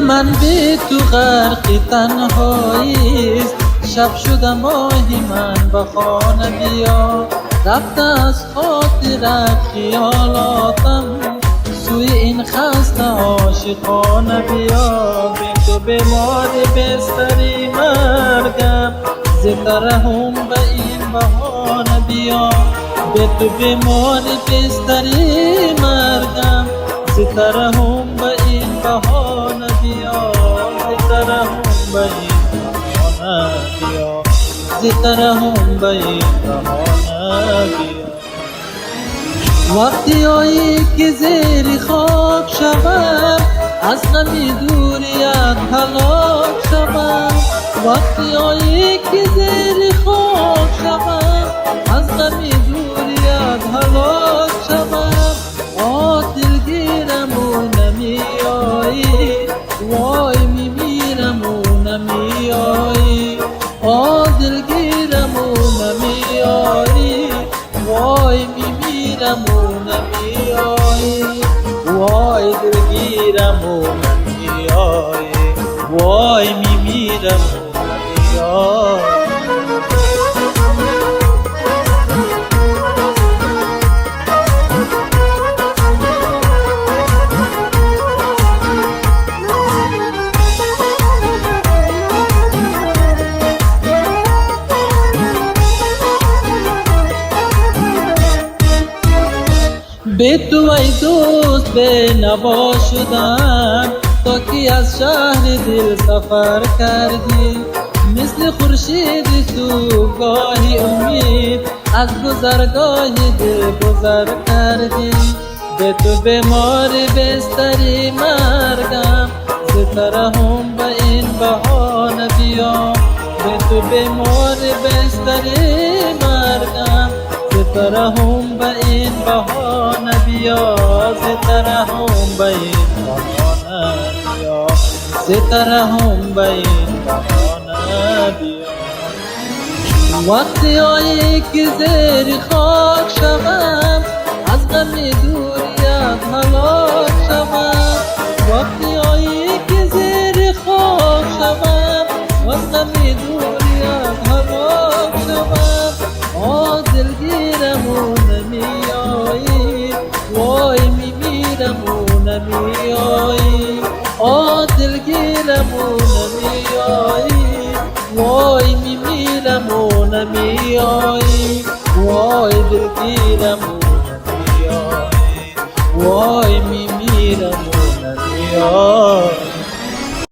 من بی تو غرق تنهاییست، شب شده ماهی من به خانه بیا. رفته از خاطرت خیالاتم، سوی این خسته عاشقانه بیا. بی تو بیمار بستری مرگم، زترهم به این بهانه بیا. بی تو بیمار بستری مرگم، زترهم به این بهانه بیا. زترهم به این بهانه بیا. زترهم به این بهانه بیا. وقتی آیی که زیر خاک شوم، از غمی دوریت هلاک شوم. وقتی آیی که زیر خاک شوم، از غمی دوریت هلاک شوم. دلگیرم و نمی آیی، وای میمیرم و نمی آیی. دلگیرم و نمی آیی، وای میمیرم و نمی آیی. وای دلگیرم و نمی آیی، وای میمیرم و نمی آیی. بی تو ای دوست بی نوا شدم، تا که از شهر دل سفر کردی. مثل خورشید صبحگاهی امید، از گذرگاه دل گذر کردی. بی تو بیمار بستری مرگم، زترهم به این بهانه بیا. بی تو بیمار بستری مرگم، زترهم به این بهانه بیا. زترهم به این بهانه بیا. زترهم به این بهانه بیا. وقتی آیی که زیر خاک شوم، از غم دوریت هلاک شوم. وقتی آیی که زیر خاک شوم، از غم دوریت هلاک شوم. دلگیرم و نمی آیی، وای میمیرم و نمی آیی. دلگیرم و نمی آیی، وای میمیرم و نمی آیی. وای دلگیرم و نمی آیی، وای میمیرم و نمی آیی.